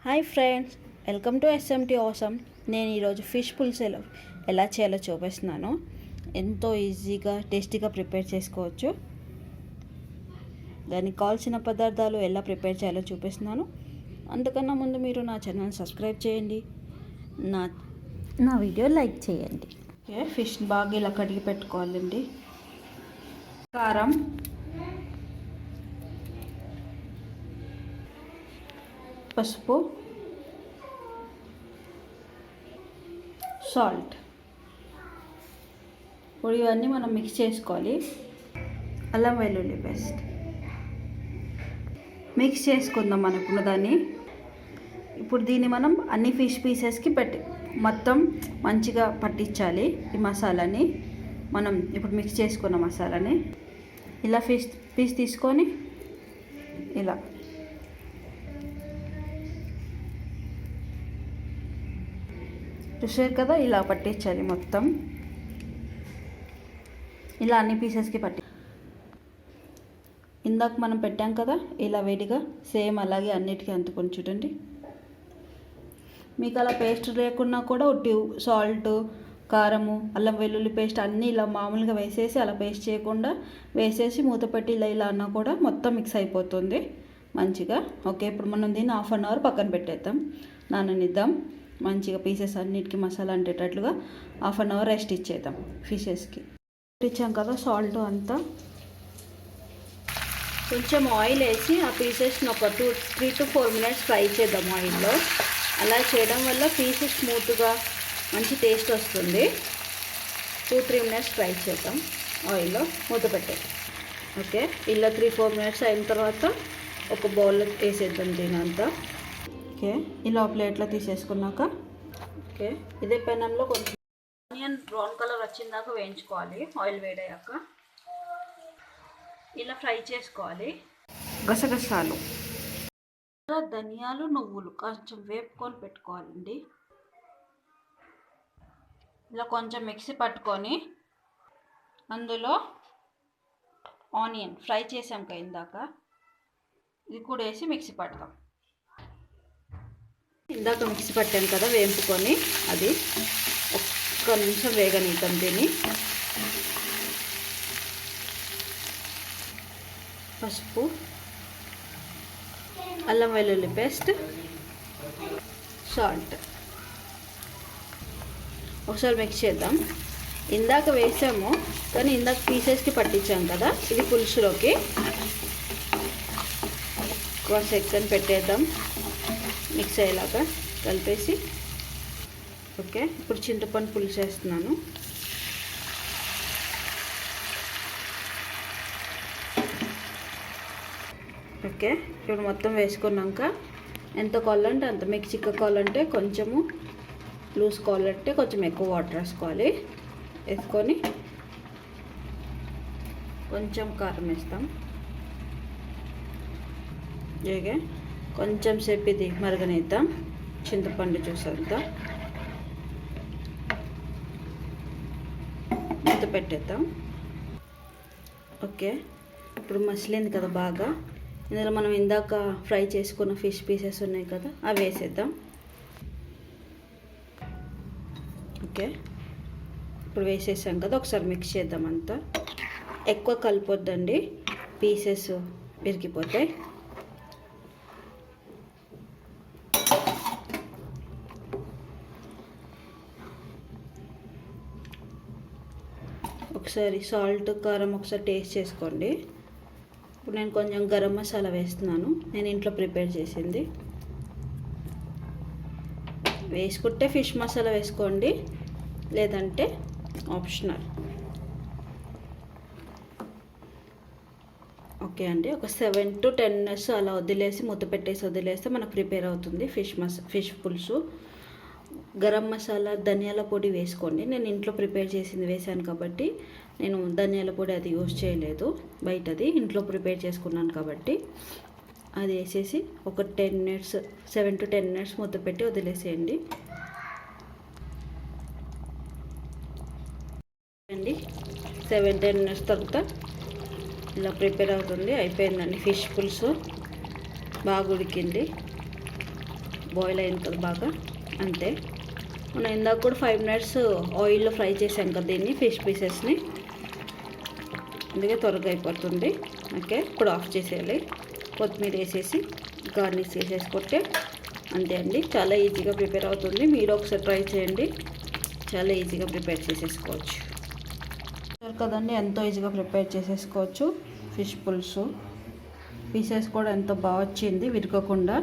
Hi friends, welcome to SMT awesome. నేను ఈరోజు fish పులుసు ఎలా చేయాలో చూపిస్తున్నాను. ఎంతో ఈజీగా టేస్టీగా ప్రిపేర్ చేసుకోవచ్చు. దానికి కావాల్సిన పదార్థాలు ఎలా ప్రిపేర్ చేయాలో చూపిస్తున్నాను. అంతకన్నా ముందు మీరు నా ఛానల్ సబ్స్క్రైబ్ చేయండి, నా వీడియో లైక్ చేయండి. ఫిష్ బాగా ఇలా కడిగి పెట్టుకోవాలండి. కారం, పసుపు, సాల్ట్, ఇప్పుడు ఇవన్నీ మనం మిక్స్ చేసుకోవాలి. అల్లం వెల్లుల్లి పేస్ట్ మిక్స్ చేసుకుందాం అనుకున్న దాన్ని. ఇప్పుడు దీన్ని మనం అన్ని ఫిష్ పీసెస్కి మొత్తం మంచిగా పట్టించాలి. ఈ మసాలాని మనం ఇప్పుడు మిక్స్ చేసుకున్న మసాలాని ఇలా ఫిష్ పీస్ తీసుకొని ఇలా చూసారు కదా, ఇలా పట్టించాలి. మొత్తం ఇలా అన్ని పీసెస్కి ఇందాక మనం పెట్టాం కదా ఇలా వేడిగా, సేమ్ అలాగే అన్నిటికీ అంటుకొని చూడండి. మీకు అలా పేస్ట్ లేకున్నా కూడా సాల్ట్, కారము, అల్లం వెల్లుల్లి పేస్ట్ అన్నీ ఇలా మామూలుగా వేసేసి అలా పేస్ట్ చేయకుండా వేసేసి మూత పెట్టి ఇలా అన్నా కూడా మొత్తం మిక్స్ అయిపోతుంది మంచిగా. ఓకే, ఇప్పుడు మనం దీన్ని 1/2 అవర్ పక్కన పెట్టేద్దాం, నాననిద్దాం. మంచిగా పీసెస్ అన్నిటికీ మసాలా అంటేటట్లుగా 1/2 అవర్ రెస్ట్ ఇచ్చేద్దాం ఫిషెస్కి. ఇచ్చాం కదా సాల్ట్ అంతా. కొంచెం ఆయిల్ వేసి ఆ పీసెస్ని ఒక 3 to 4 minutes ఫ్రై చేద్దాం ఆయిల్లో. అలా చేయడం వల్ల పీసెస్ స్మూత్గా మంచి టేస్ట్ వస్తుంది. 2-3 minutes ఫ్రై చేద్దాం ఆయిల్లో, మూత పెట్టేద్దాం. ఓకే, ఇలా 3-4 minutes అయిన తర్వాత ఒక బౌల్లో వేసేద్దాం దీనంతా. ఓకే, ఇలా ప్లేట్లో తీసేసుకున్నాక ఓకే ఇదే పెనంలో కొంచెం ఆనియన్ బ్రౌన్ కలర్ వచ్చిందాక వేయించుకోవాలి. ఆయిల్ వేడయ్యాక ఇలా ఫ్రై చేసుకోవాలి. గసగసాలు, ధనియాలు, నువ్వులు కొంచెం వేపుకొని పెట్టుకోవాలండి. ఇలా కొంచెం మిక్సీ పట్టుకొని అందులో ఆనియన్ ఫ్రై చేసాం కదా ఇందాక, ఇది కూడా వేసి మిక్సీ పడతాం. ఇందాక మిక్సీ పట్టాం కదా వేపుకొని, అది ఒక్క నిమిషం వేగనిద్దాం దీన్ని. పసుపు, అల్లం వెల్లుల్లి పేస్ట్, సాల్ట్ ఒకసారి మిక్స్ చేద్దాం. ఇందాక వేసాము కానీ ఇందాక పీసెస్కి పట్టించాం కదా, ఇది పులుసులోకి ఒక సెకండ్ పెట్టేద్దాం మిక్స్ అయ్యేలాగా కలిపేసి. ఓకే, ఇప్పుడు చింతపండు పులుసు వేస్తున్నాను. ఓకే, ఇప్పుడు మొత్తం వేసుకున్నాక ఎంత కావాలంటే అంత, మీకు చిక్క కావాలంటే కొంచెము, లూజ్ కావాలంటే కొంచెం ఎక్కువ వాటర్ వేసుకోవాలి. వేసుకొని కొంచెం కారం వేస్తాం. ఓకే, కొంచెం సేపు ఇది మరగనిద్దాం. చింతపండు చూసేద్దాం, మూత పెట్టేద్దాం. ఓకే, ఇప్పుడు మసిలింది కదా బాగా. ఇందులో మనం ఇందాక ఫ్రై చేసుకున్న ఫిష్ పీసెస్ ఉన్నాయి కదా, అవి వేసేద్దాం. ఓకే, ఇప్పుడు వేసేసాం కదా, ఒకసారి మిక్స్ చేద్దాం అంతా. ఎక్కువ కలిపొద్దండి, పీసెస్ విరిగిపోతాయి. ఒకసారి సాల్ట్, కారం ఒకసారి టేస్ట్ చేసుకోండి. ఇప్పుడు నేను కొంచెం గరం మసాలా వేస్తున్నాను, నేను ఇంట్లో ప్రిపేర్ చేసింది. వేసుకుంటే ఫిష్ మసాలా వేసుకోండి, లేదంటే ఆప్షనల్. ఓకే అండి, ఒక 7 to 10 minutes అలా వదిలేసి మూత పెట్టేసి వదిలేస్తే మనకు ప్రిపేర్ అవుతుంది ఫిష్ పులుసు. గరం మసాలా, ధనియాల పొడి వేసుకోండి. నేను ఇంట్లో ప్రిపేర్ చేసింది వేసాను కాబట్టి నేను ధనియాల పొడి అది యూజ్ చేయలేదు, బయటది ఇంట్లో ప్రిపేర్ చేసుకున్నాను కాబట్టి అది వేసేసి ఒక 7 to 10 minutes మూత పెట్టి వదిలేసేయండి అండి. 7-10 minutes తర్వాత ఇలా ప్రిపేర్ అవుతుంది. అయిపోయిందండి ఫిష్ పులుసు, బాగా ఉడికింది. బాయిల్ అయిన కదా బాగా, అంతే. మనం ఇందాక కూడా 5 మినిట్స్ ఆయిల్లో ఫ్రై చేసాం కదా దీన్ని, ఫిష్ పీసెస్ని, అందుకే త్వరగా అయిపోతుంది. ఓకే, ఇప్పుడు ఆఫ్ చేసేయాలి. కొత్తిమీర వేసేసి గార్నిష్ చేసేసుకుంటే అంతే అండి. చాలా ఈజీగా ప్రిపేర్ అవుతుంది. మీరు ఒకసారి ట్రై చేయండి, చాలా ఈజీగా ప్రిపేర్ చేసేసుకోవచ్చు. సరే కదండి, ఎంతో ఈజీగా ప్రిపేర్ చేసేసుకోవచ్చు ఫిష్ పులుసు. పీసెస్ కూడా ఎంతో బాగా వచ్చింది విరగకుండా.